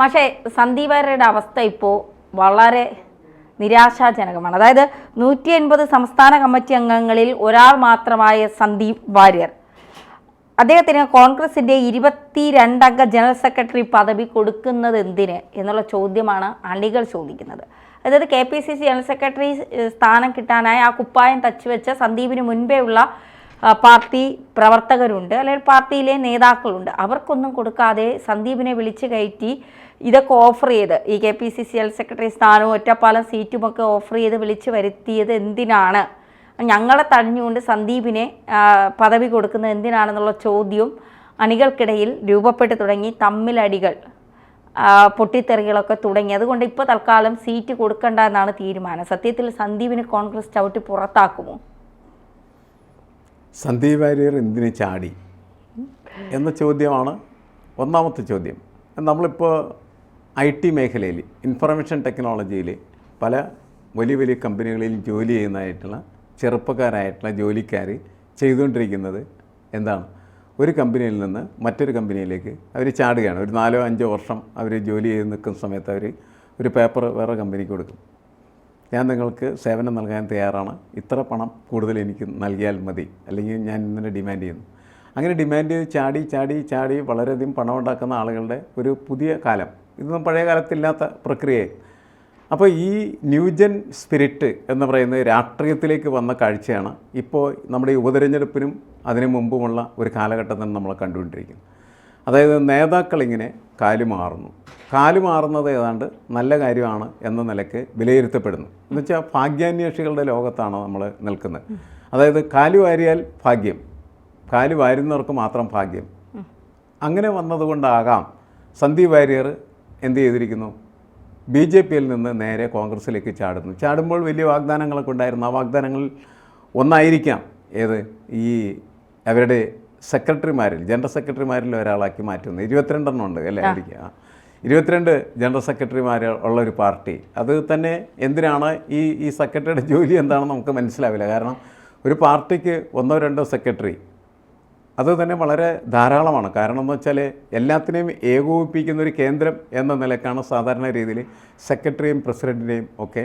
പക്ഷേ സന്ദീപ് വാര്യരുടെ അവസ്ഥ ഇപ്പോൾ വളരെ നിരാശാജനകമാണ്. അതായത് 180 സംസ്ഥാന കമ്മിറ്റി അംഗങ്ങളിൽ ഒരാൾ മാത്രമായ സന്ദീപ് വാര്യർ, അദ്ദേഹത്തിന് കോൺഗ്രസിൻ്റെ 22 അംഗ ജനറൽ സെക്രട്ടറി പദവി കൊടുക്കുന്നത് എന്തിന് എന്നുള്ള ചോദ്യമാണ് അണികൾ ചോദിക്കുന്നത്. അതായത് KPCC ജനറൽ സെക്രട്ടറി സ്ഥാനം കിട്ടാനായി ആ കുപ്പായം തച്ചുവെച്ച സന്ദീപിന് മുൻപേ ഉള്ള പാർട്ടി പ്രവർത്തകരുണ്ട്, അല്ലെങ്കിൽ പാർട്ടിയിലെ നേതാക്കളുണ്ട്. അവർക്കൊന്നും കൊടുക്കാതെ സന്ദീപിനെ വിളിച്ചു കയറ്റി ഇതൊക്കെ ഓഫർ ചെയ്ത് ഈ KPCC ജനറൽ സെക്രട്ടറി സ്ഥാനവും ഒറ്റപ്പാലം സീറ്റുമൊക്കെ ഓഫർ ചെയ്ത് വിളിച്ചു വരുത്തിയത് എന്തിനാണ്? ഞങ്ങളെ തടഞ്ഞുകൊണ്ട് സന്ദീപിനെ പദവി കൊടുക്കുന്നത് എന്തിനാണെന്നുള്ള ചോദ്യവും അണികൾക്കിടയിൽ രൂപപ്പെട്ടു തുടങ്ങി. തമ്മിലടികൾ, പൊട്ടിത്തെറികളൊക്കെ തുടങ്ങി. അതുകൊണ്ട് ഇപ്പോൾ തൽക്കാലം സീറ്റ് കൊടുക്കണ്ട എന്നാണ് തീരുമാനം. സത്യത്തിൽ സന്ദീപിന് കോൺഗ്രസ് ചവിട്ടി പുറത്താക്കുമോ? സന്ദീപ് വാര്യർ എന്തിന് ചാടി എന്ന ചോദ്യമാണ് ഒന്നാമത്തെ ചോദ്യം. നമ്മളിപ്പോൾ IT മേഖലയിൽ, ഇൻഫർമേഷൻ ടെക്നോളജിയിൽ പല വലിയ വലിയ കമ്പനികളിൽ ജോലി ചെയ്യുന്നതായിട്ടുള്ള ചെറുപ്പക്കാരായിട്ടുള്ള ജോലിക്കാർ ചെയ്തുകൊണ്ടിരിക്കുന്നത് എന്താണ്? ഒരു കമ്പനിയിൽ നിന്ന് മറ്റൊരു കമ്പനിയിലേക്ക് അവർ ചാടുകയാണ്. ഒരു 4-5 വർഷം അവർ ജോലി ചെയ്ത് നിൽക്കുന്ന സമയത്ത് അവർ ഒരു പേപ്പർ വേറെ കമ്പനിക്ക് കൊടുക്കും. ഞാൻ നിങ്ങൾക്ക് സേവനം നൽകാൻ തയ്യാറാണ്, ഇത്ര പണം കൂടുതൽ എനിക്ക് നൽകിയാൽ മതി, അല്ലെങ്കിൽ ഞാൻ ഇങ്ങനെ ഡിമാൻഡ് ചെയ്യുന്നു. അങ്ങനെ ഡിമാൻഡ് ചെയ്ത് ചാടി വളരെയധികം പണം ഉണ്ടാക്കുന്ന ആളുകളുടെ ഒരു പുതിയ കാലം. ഇതൊന്നും പഴയ കാലത്തില്ലാത്ത പ്രക്രിയയെ. അപ്പോൾ ഈ ന്യൂജൻ സ്പിരിറ്റ് എന്ന് പറയുന്നത് രാഷ്ട്രീയത്തിലേക്ക് വന്ന കാഴ്ചയാണ് ഇപ്പോൾ നമ്മുടെ ഈ ഉപതെരഞ്ഞെടുപ്പിനും അതിനു മുമ്പുമുള്ള ഒരു കാലഘട്ടത്തിൽ നമ്മൾ കണ്ടുകൊണ്ടിരിക്കുന്നത്. അതായത് നേതാക്കളിങ്ങനെ കാലുമാറുന്നത് ഏതാണ്ട് നല്ല കാര്യമാണ് എന്ന നിലയ്ക്ക് വിലയിരുത്തപ്പെടുന്നു. എന്നുവെച്ചാൽ ഭാഗ്യാന്വേഷികളുടെ ലോകത്താണ് നമ്മൾ നിൽക്കുന്നത്. അതായത് കാല് വാരിയാൽ ഭാഗ്യം, കാല് വാരുന്നവർക്ക് മാത്രം ഭാഗ്യം. അങ്ങനെ വന്നതുകൊണ്ടാകാം സന്ദീപ് വാര്യർ എന്ത് ചെയ്തിരിക്കുന്നു? BJPയിൽ നിന്ന് നേരെ കോൺഗ്രസ്സിലേക്ക് ചാടുമ്പോൾ വലിയ വാഗ്ദാനങ്ങളൊക്കെ ഉണ്ടായിരുന്നു. ആ വാഗ്ദാനങ്ങളിൽ ഒന്നായിരിക്കാം ഏത്, ഈ അവരുടെ സെക്രട്ടറിമാരിൽ, ജനറൽ സെക്രട്ടറിമാരിൽ ഒരാളാക്കി മാറ്റുന്നത്. 22 ഉണ്ട് അല്ലേ? 22 ജനറൽ സെക്രട്ടറിമാർ ഉള്ളൊരു പാർട്ടി. അത് തന്നെ എന്തിനാണ് ഈ സെക്രട്ടറിയുടെ ജോലി എന്താണെന്ന് നമുക്ക് മനസ്സിലാവില്ല. കാരണം ഒരു പാർട്ടിക്ക് 1-2 സെക്രട്ടറി അത് തന്നെ വളരെ ധാരാളമാണ്. കാരണം എന്ന് വെച്ചാൽ എല്ലാത്തിനെയും ഏകോപിപ്പിക്കുന്ന ഒരു കേന്ദ്രം എന്ന നിലക്കാണ് സാധാരണ രീതിയിൽ സെക്രട്ടറിയും പ്രസിഡൻറ്റിനെയും ഒക്കെ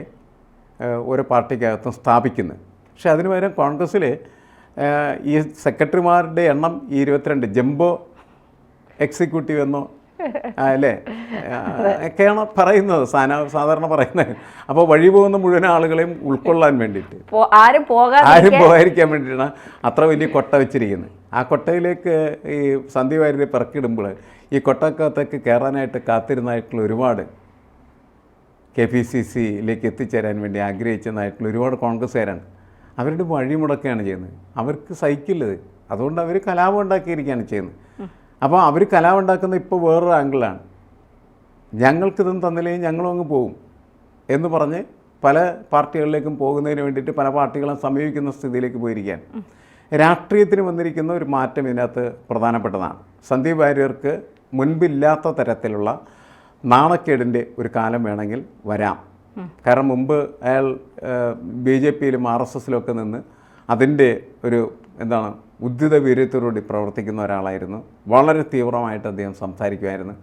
ഓരോ പാർട്ടിക്കകത്തും സ്ഥാപിക്കുന്നത്. പക്ഷേ അതിന് പകരം കോൺഗ്രസ്സിൽ ഈ സെക്രട്ടറിമാരുടെ എണ്ണം 22 ജംബോ എക്സിക്യൂട്ടീവ് എന്നോ അല്ലേ ഒക്കെയാണ് പറയുന്നത്, സാധാരണ പറയുന്നത്. അപ്പോൾ വഴി പോകുന്ന മുഴുവൻ ആളുകളെയും ഉൾക്കൊള്ളാൻ വേണ്ടിയിട്ട്, ആരും പോകാതിരിക്കാൻ വേണ്ടിയിട്ടാണ് അത്ര വലിയ കൊട്ട വെച്ചിരിക്കുന്നത്. ആ കൊട്ടയിലേക്ക് ഈ സന്ദീപ് വാര്യരെ പിറക്കിടുമ്പോൾ ഈ കൊട്ടക്കകത്തേക്ക് കയറാനായിട്ട് കാത്തിരുന്നതായിട്ടുള്ള ഒരുപാട് KPCCയിലേക്ക് എത്തിച്ചേരാൻ വേണ്ടി ആഗ്രഹിച്ചതായിട്ടുള്ള ഒരുപാട് കോൺഗ്രസ്സുകാരാണ്. അവരുടെ വഴിമുടക്കുകയാണ് ചെയ്യുന്നത്. അവർക്ക് സഹിക്കില്ലത്. അതുകൊണ്ട് അവർ കലാപം ഉണ്ടാക്കിയിരിക്കുകയാണ് ചെയ്യുന്നത്. അപ്പോൾ അവർ കലാപം ഉണ്ടാക്കുന്ന ഇപ്പോൾ വേറൊരു ആംഗിളാണ്. ഞങ്ങൾക്കിതൊന്നും തന്നില്ലെങ്കിൽ ഞങ്ങളും അങ്ങ് പോകും എന്ന് പറഞ്ഞ് പല പാർട്ടികളിലേക്കും പോകുന്നതിന് വേണ്ടിയിട്ട് പല പാർട്ടികളും സമീപിക്കുന്ന സ്ഥിതിയിലേക്ക് പോയിരിക്കുകയാണ്. രാഷ്ട്രീയത്തിന് വന്നിരിക്കുന്ന ഒരു മാറ്റം ഇതിനകത്ത് പ്രധാനപ്പെട്ടതാണ്. സന്ദീപ് വാര്യർക്ക് മുൻപില്ലാത്ത തരത്തിലുള്ള നാണക്കേടിൻ്റെ ഒരു കാലം വേണമെങ്കിൽ വരാം. കാരണം മുമ്പ് അയാൾ BJPയിലും RSSലൊക്കെ നിന്ന് അതിൻ്റെ ഒരു ഉദ്ധിത വീര്യത്തോടുകൂടി പ്രവർത്തിക്കുന്ന ഒരാളായിരുന്നു. വളരെ തീവ്രമായിട്ട് അദ്ദേഹം സംസാരിക്കുമായിരുന്നു.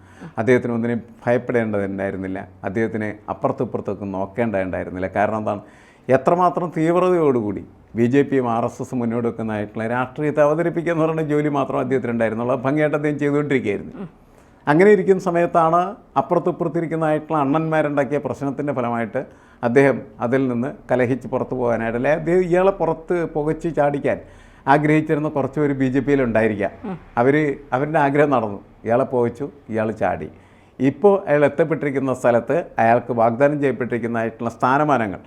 അദ്ദേഹത്തിന് ഒന്നിനും ഭയപ്പെടേണ്ടതുണ്ടായിരുന്നില്ല. അദ്ദേഹത്തിന് അപ്പുറത്തിപ്പുറത്തൊക്കെ നോക്കേണ്ടതുണ്ടായിരുന്നില്ല. കാരണം എന്താണ്? എത്രമാത്രം തീവ്രതയോടുകൂടി BJPയും RSSും മുന്നോട്ട് വെക്കുന്നതായിട്ടുള്ള രാഷ്ട്രീയത്തെ അവതരിപ്പിക്കുക എന്ന് പറയുന്ന ജോലി മാത്രം അദ്ദേഹത്തിനുണ്ടായിരുന്നുള്ളൂ. ഭംഗിയായിട്ട് അദ്ദേഹം ചെയ്തുകൊണ്ടിരിക്കുകയായിരുന്നു. അങ്ങനെ ഇരിക്കുന്ന സമയത്താണ് അപ്പുറത്തിപ്പുറത്തിരിക്കുന്നതായിട്ടുള്ള അണ്ണന്മാരുണ്ടാക്കിയ പ്രശ്നത്തിൻ്റെ ഫലമായിട്ട് അദ്ദേഹം അതിൽ നിന്ന് കലഹിച്ച് പുറത്തു പോകാനായിട്ട്, അല്ലെ ഇയാളെ പുറത്ത് പുകച്ച് ചാടിക്കാൻ ആഗ്രഹിച്ചിരുന്ന കുറച്ച് പേര് BJPയിലുണ്ടായിരിക്കാം. അവരുടെ ആഗ്രഹം നടന്നു, ഇയാളെ പുകച്ചു, ഇയാൾ ചാടി. ഇപ്പോൾ അയാൾ എത്തപ്പെട്ടിരിക്കുന്ന സ്ഥലത്ത് അയാൾക്ക് വാഗ്ദാനം ചെയ്യപ്പെട്ടിരിക്കുന്നതായിട്ടുള്ള സ്ഥാനമാനങ്ങൾ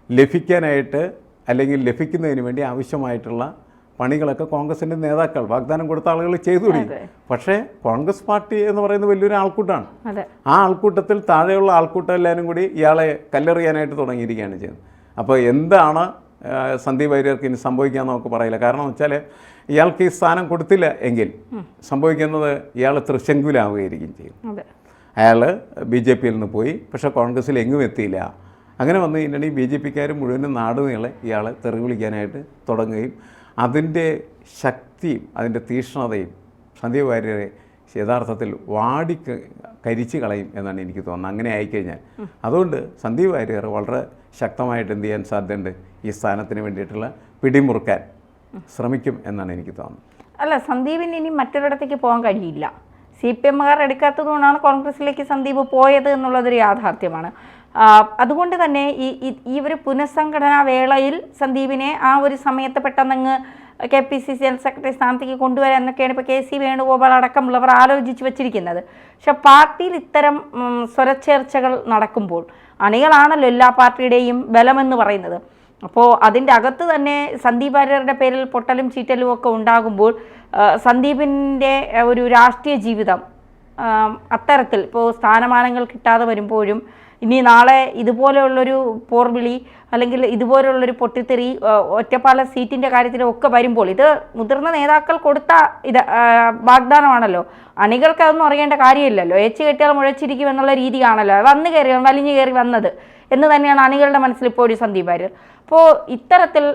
ലഭിക്കാനായിട്ട്, അല്ലെങ്കിൽ ലഭിക്കുന്നതിന് വേണ്ടി ആവശ്യമായിട്ടുള്ള പണികളൊക്കെ കോൺഗ്രസിൻ്റെ നേതാക്കൾ വാഗ്ദാനം കൊടുത്ത ആളുകൾ ചെയ്തു തുടങ്ങി. പക്ഷേ കോൺഗ്രസ് പാർട്ടി എന്ന് പറയുന്നത് വലിയൊരു ആൾക്കൂട്ടമാണ്. ആ ആൾക്കൂട്ടത്തിൽ താഴെയുള്ള ആൾക്കൂട്ടം എല്ലാവരും കൂടി ഇയാളെ കല്ലെറിയാനായിട്ട് തുടങ്ങിയിരിക്കുകയാണ് ചെയ്യുന്നത്. അപ്പോൾ എന്താണ് സന്ദീപ് വാര്യർക്ക് ഇനി സംഭവിക്കാമെന്ന് നമുക്ക് പറയില്ല. കാരണം എന്ന് വെച്ചാൽ ഇയാൾക്ക് ഈ സ്ഥാനം കൊടുത്തില്ല എങ്കിൽ സംഭവിക്കുന്നത് ഇയാൾ തൃശങ്കുലാവുകയായിരിക്കും ചെയ്യും. അയാൾ BJPയിൽ നിന്ന് പോയി, പക്ഷേ കോൺഗ്രസ്സിൽ എങ്ങും എത്തിയില്ല. അങ്ങനെ വന്നു കഴിഞ്ഞിട്ടുണ്ടെങ്കിൽ BJPക്കാർ മുഴുവനും നാടുനീളെ ഇയാളെ തെറി വിളിക്കാനായിട്ട് തുടങ്ങുകയും അതിൻ്റെ ശക്തിയും അതിൻ്റെ തീക്ഷ്ണതയും സന്ദീപ് വാര്യരെ യഥാർത്ഥത്തിൽ കരിച്ച് കളയും എന്നാണ് എനിക്ക് തോന്നുന്നത് അങ്ങനെ ആയിക്കഴിഞ്ഞാൽ. അതുകൊണ്ട് സന്ദീപ് വാര്യർ വളരെ ശക്തമായിട്ട് എന്ത് ചെയ്യാൻ സാധ്യതയുണ്ട്, ഈ സ്ഥാനത്തിന് വേണ്ടിയിട്ടുള്ള പിടിമുറുക്കാൻ ശ്രമിക്കും എന്നാണ് എനിക്ക് തോന്നുന്നത്. അല്ല, സന്ദീപിന് ഇനി മറ്റൊരിടത്തേക്ക് പോകാൻ കഴിയില്ല. CPM-കാർ എടുക്കാത്തത് കൊണ്ടാണ് കോൺഗ്രസിലേക്ക് സന്ദീപ് പോയത് എന്നുള്ളതൊരു യാഥാർത്ഥ്യമാണ്. അതുകൊണ്ട് തന്നെ ഈ ഒരു പുനഃസംഘടനാ വേളയിൽ സന്ദീപിനെ ആ ഒരു സമയത്ത് പെട്ടെന്നങ്ങ് KPCC ജനറൽ സെക്രട്ടറി സ്ഥാനത്തേക്ക് കൊണ്ടുവരാൻ എന്നൊക്കെയാണ് ഇപ്പോൾ KC വേണുഗോപാൽ അടക്കമുള്ളവർ ആലോചിച്ച് വെച്ചിരിക്കുന്നത്. പക്ഷെ പാർട്ടിയിൽ ഇത്തരം സ്വരച്ചേർച്ചകൾ നടക്കുമ്പോൾ അണികളാണല്ലോ എല്ലാ പാർട്ടിയുടെയും ബലമെന്ന് പറയുന്നത്. അപ്പോൾ അതിൻ്റെ അകത്ത് തന്നെ സന്ദീപ് വാര്യരുടെ പേരിൽ പൊട്ടലും ചീറ്റലും ഒക്കെ ഉണ്ടാകുമ്പോൾ സന്ദീപിൻ്റെ ഒരു രാഷ്ട്രീയ ജീവിതം അത്തരത്തിൽ ഇപ്പോൾ സ്ഥാനമാനങ്ങൾ കിട്ടാതെ വരുമ്പോഴും ഇനി നാളെ ഇതുപോലെയുള്ളൊരു പോർവിളി അല്ലെങ്കിൽ ഇതുപോലെയുള്ളൊരു പൊട്ടിത്തെറി ഒറ്റപ്പാല സീറ്റിൻ്റെ കാര്യത്തിലൊക്കെ വരുമ്പോൾ ഇത് മുതിർന്ന നേതാക്കൾ കൊടുത്ത വാഗ്ദാനമാണല്ലോ. അണികൾക്ക് അതൊന്നും അറിയേണ്ട കാര്യമില്ലല്ലോ. ഏച്ച് കെട്ടിയാൽ മുഴച്ചിരിക്കും എന്നുള്ള രീതിയാണല്ലോ വന്നു കയറി വലിഞ്ഞു കയറി വന്നത് എന്ന് തന്നെയാണ് അണികളുടെ മനസ്സിൽ ഇപ്പോൾ ഒരു സന്ദീപ് വാര്യർ. അപ്പോൾ ഇത്തരത്തിൽ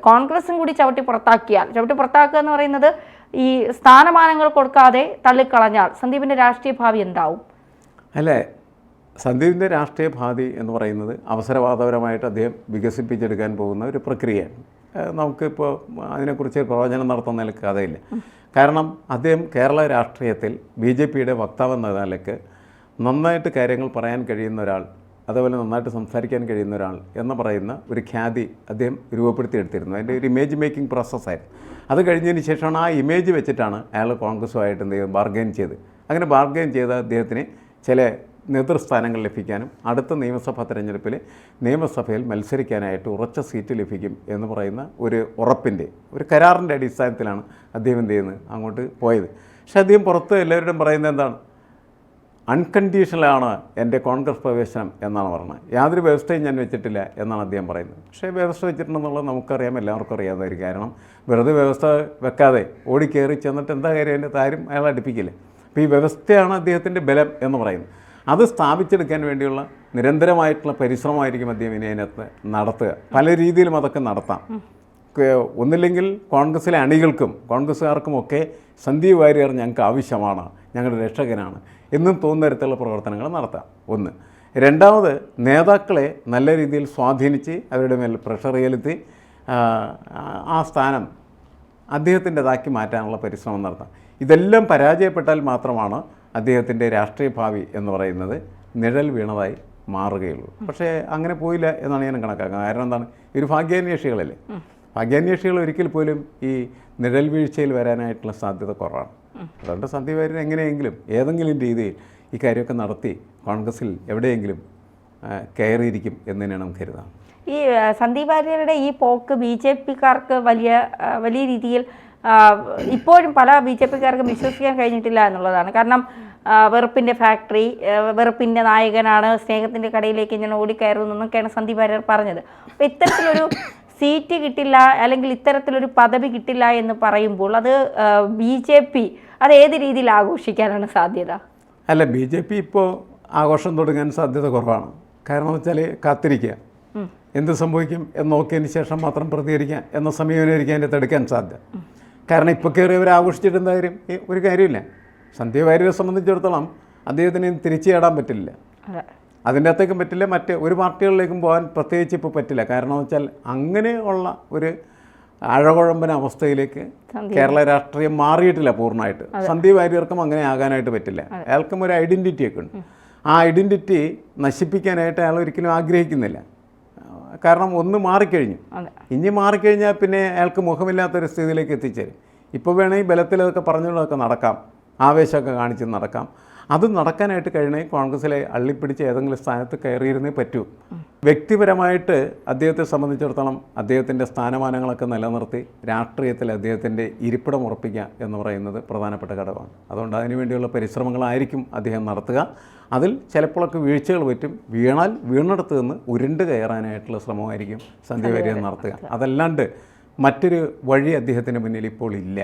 കോൺഗ്രസും കൂടി ചവിട്ടി പുറത്താക്കുക എന്ന് പറയുന്നത് ഈ സ്ഥാനമാനങ്ങൾ കൊടുക്കാതെ തള്ളിക്കളഞ്ഞാൽ സന്ദീപിൻ്റെ രാഷ്ട്രീയ ഭാവി എന്താവും? അല്ലേ, സന്ദീപിൻ്റെ രാഷ്ട്രീയ ഭാവി എന്ന് പറയുന്നത് അവസരവാദപരമായിട്ട് അദ്ദേഹം വികസിപ്പിച്ചെടുക്കാൻ പോകുന്ന ഒരു പ്രക്രിയയാണ്. നമുക്കിപ്പോൾ അതിനെക്കുറിച്ച് പ്രവചനം നടത്തുന്ന നിലക്ക് കഥയില്ല. കാരണം അദ്ദേഹം കേരള രാഷ്ട്രീയത്തിൽ BJPയുടെ വക്താവെന്ന നിലയ്ക്ക് നന്നായിട്ട് കാര്യങ്ങൾ പറയാൻ കഴിയുന്ന ഒരാൾ, അതുപോലെ നന്നായിട്ട് സംസാരിക്കാൻ കഴിയുന്ന ഒരാൾ എന്ന് പറയുന്ന ഒരു ഖ്യാതി അദ്ദേഹം രൂപപ്പെടുത്തിയെടുത്തിരുന്നു. അതിൻ്റെ ഒരു ഇമേജ് മേക്കിംഗ് പ്രോസസ്സായിരുന്നു. അത് കഴിഞ്ഞതിന് ശേഷമാണ് ആ ഇമേജ് വെച്ചിട്ടാണ് അയാൾ കോൺഗ്രസുമായിട്ട് എന്ത് ചെയ്ത് ബാർഗെയിൻ ചെയ്ത്. അങ്ങനെ ബാർഗെയിൻ ചെയ്ത അദ്ദേഹത്തിന് ചില നേതൃസ്ഥാനങ്ങൾ ലഭിക്കാനും അടുത്ത നിയമസഭാ തെരഞ്ഞെടുപ്പിൽ നിയമസഭയിൽ മത്സരിക്കാനായിട്ട് ഉറച്ച സീറ്റ് ലഭിക്കും എന്ന് പറയുന്ന ഒരു ഉറപ്പിൻ്റെ ഒരു കരാറിൻ്റെ അടിസ്ഥാനത്തിലാണ് അദ്ദേഹം എന്ത് ചെയ്യുന്നത് അങ്ങോട്ട് പോയത്. പക്ഷേ അദ്ദേഹം പുറത്ത് എല്ലാവരോടും പറയുന്നത് എന്താണ്, അൺകണ്ടീഷണലാണ് എൻ്റെ കോൺഗ്രസ് പ്രവേശനം എന്നാണ് പറയുന്നത്. യാതൊരു വ്യവസ്ഥയും ഞാൻ വെച്ചിട്ടില്ല എന്നാണ് അദ്ദേഹം പറയുന്നത്. പക്ഷേ വ്യവസ്ഥ വെച്ചിട്ടുണ്ടെന്നുള്ളത് നമുക്കറിയാം, എല്ലാവർക്കും അറിയാവുന്നതായിരിക്കും. കാരണം വെറുതെ വ്യവസ്ഥ വെക്കാതെ ഓടിക്കയറി ചെന്നിട്ട് എന്താ കാര്യം, എൻ്റെ താരും അയാൾ അടുപ്പിക്കില്ല. അപ്പോൾ ഈ വ്യവസ്ഥയാണ് അദ്ദേഹത്തിൻ്റെ ബലം എന്ന് പറയുന്നത്. അത് സ്ഥാപിച്ചെടുക്കാൻ വേണ്ടിയുള്ള നിരന്തരമായിട്ടുള്ള പരിശ്രമമായിരിക്കും അദ്ദേഹം ഇനി അതിനകത്ത് നടത്തുക. പല രീതിയിലും അതൊക്കെ നടത്താം. ഒന്നില്ലെങ്കിൽ കോൺഗ്രസിലെ അണികൾക്കും കോൺഗ്രസ്സുകാർക്കുമൊക്കെ സന്ദീപ് വാര്യർ ഞങ്ങൾക്ക് ആവശ്യമാണ്, ഞങ്ങളുടെ രക്ഷകനാണ് എന്നും തോന്നുന്ന തരത്തിലുള്ള പ്രവർത്തനങ്ങൾ നടത്താം. ഒന്ന്. രണ്ടാമത്, നേതാക്കളെ നല്ല രീതിയിൽ സ്വാധീനിച്ച് അവരുടെ മേൽ പ്രഷർ ചെലുത്തി ആ സ്ഥാനം അദ്ദേഹത്തിൻ്റെതാക്കി മാറ്റാനുള്ള പരിശ്രമം നടത്താം. ഇതെല്ലാം പരാജയപ്പെട്ടാൽ മാത്രമാണ് അദ്ദേഹത്തിൻ്റെ രാഷ്ട്രീയ ഭാവി എന്ന് പറയുന്നത് നിഴൽ വീണതായി മാറുകയുള്ളൂ. പക്ഷേ അങ്ങനെ പോയില്ല എന്നാണ് ഞാൻ കണക്കാക്കുന്നത്. കാരണം എന്താണ്, ഒരു ഭാഗ്യാന്വേഷികളല്ലേ. ഭാഗ്യാന്വേഷികൾ ഒരിക്കൽ പോലും ഈ നിഴൽ വീഴ്ചയിൽ വരാനായിട്ടുള്ള സാധ്യത കുറവാണ്. അതുകൊണ്ട് സന്ദീപ് വാര്യർ എങ്ങനെയെങ്കിലും ഏതെങ്കിലും രീതിയിൽ ഈ കാര്യമൊക്കെ നടത്തി കോൺഗ്രസിൽ എവിടെയെങ്കിലും കയറിയിരിക്കും എന്ന് തന്നെയാണ് നമുക്ക് കരുതാം. ഈ സന്ദീപ് വാര്യരുടെ ഈ പോക്ക് BJPക്കാർക്ക് വലിയ രീതിയിൽ ഇപ്പോഴും പല BJPക്കാർക്കും വിശ്വസിക്കാൻ കഴിഞ്ഞിട്ടില്ല എന്നുള്ളതാണ്. കാരണം വെറുപ്പിൻ്റെ ഫാക്ടറി, വെറുപ്പിൻ്റെ നായകനാണ്, സ്നേഹത്തിൻ്റെ കടയിലേക്ക് ഞാൻ ഓടിക്കയറുന്നൊക്കെയാണ് സന്ദീപ് വാര്യർ പറഞ്ഞത്. അപ്പോൾ ഇത്തരത്തിലൊരു സീറ്റ് കിട്ടില്ല അല്ലെങ്കിൽ ഇത്തരത്തിലൊരു പദവി കിട്ടില്ല എന്ന് പറയുമ്പോൾ അത് BJP അത് ഏത് രീതിയിൽ ആഘോഷിക്കാനാണ് സാധ്യത? അല്ല, BJP ഇപ്പോൾ ആഘോഷം തുടങ്ങാൻ സാധ്യത കുറവാണ്. കാരണം എന്ന് വെച്ചാൽ കാത്തിരിക്കുക, എന്ത് സംഭവിക്കും എന്ന് നോക്കിയതിന് ശേഷം മാത്രം പ്രതികരിക്കുക എന്ന സമീപനമായിരിക്കും അതിൻ്റെ തടുക്കാൻ സാധ്യത. കാരണം ഇപ്പോൾ കയറിയവർ ആഘോഷിച്ചിട്ട് എന്താ കാര്യം? ഒരു കാര്യമില്ല. സന്ദീപ് വാര്യരെ സംബന്ധിച്ചിടത്തോളം അദ്ദേഹത്തിന് തിരിച്ചു ചാടാൻ പറ്റില്ല, അതിൻ്റെ അകത്തേക്കും പറ്റില്ല, മറ്റ് ഒരു പാർട്ടികളിലേക്കും പോകാൻ പ്രത്യേകിച്ച് ഇപ്പോൾ പറ്റില്ല. കാരണം എന്ന് വെച്ചാൽ അങ്ങനെയുള്ള ഒരു അഴകുഴമ്പന അവസ്ഥയിലേക്ക് കേരള രാഷ്ട്രീയം മാറിയിട്ടില്ല പൂർണ്ണമായിട്ട്. സന്ദീപ് വാര്യർക്കും അങ്ങനെ ആകാനായിട്ട് പറ്റില്ല. അയാൾക്കും ഒരു ഐഡൻറ്റിറ്റിയൊക്കെ ഉണ്ട്. ആ ഐഡൻറ്റിറ്റി നശിപ്പിക്കാനായിട്ട് അയാൾ ഒരിക്കലും ആഗ്രഹിക്കുന്നില്ല. കാരണം ഒന്ന് മാറിക്കഴിഞ്ഞു, ഇനി മാറിക്കഴിഞ്ഞാൽ പിന്നെ അയാൾക്ക് മുഖമില്ലാത്തൊരു സ്ഥിതിയിലേക്ക് എത്തിച്ചേരും. ഇപ്പോൾ വേണമെങ്കിൽ ബലത്തിലതൊക്കെ പറഞ്ഞുകൊണ്ടൊക്കെ നടക്കാം, ആവേശമൊക്കെ കാണിച്ച് നടക്കാം. അത് നടക്കാനായിട്ട് കഴിയണമെങ്കിൽ കോൺഗ്രസിലെ അള്ളിപ്പിടിച്ച് ഏതെങ്കിലും സ്ഥാനത്ത് കയറിയിരുന്നേ പറ്റൂ. വ്യക്തിപരമായിട്ട് അദ്ദേഹത്തെ സംബന്ധിച്ചിടത്തോളം അദ്ദേഹത്തിൻ്റെ സ്ഥാനമാനങ്ങളൊക്കെ നിലനിർത്തി രാഷ്ട്രീയത്തിൽ അദ്ദേഹത്തിൻ്റെ ഇരിപ്പിടം ഉറപ്പിക്കുക എന്ന് പറയുന്നത് പ്രധാനപ്പെട്ട ഘടകമാണ്. അതുകൊണ്ട് അതിനുവേണ്ടിയുള്ള പരിശ്രമങ്ങളായിരിക്കും അദ്ദേഹം നടത്തുക. അതിൽ ചിലപ്പോഴൊക്കെ വീഴ്ചകൾ പറ്റും. വീണാൽ വീണെടുത്ത് നിന്ന് ഉരുണ്ട് കയറാനായിട്ടുള്ള ശ്രമമായിരിക്കും സന്ദീപ് വാര്യർ നടത്തുക. അതല്ലാണ്ട് മറ്റൊരു വഴി അദ്ദേഹത്തിന് മുന്നിൽ ഇപ്പോൾ ഇല്ല.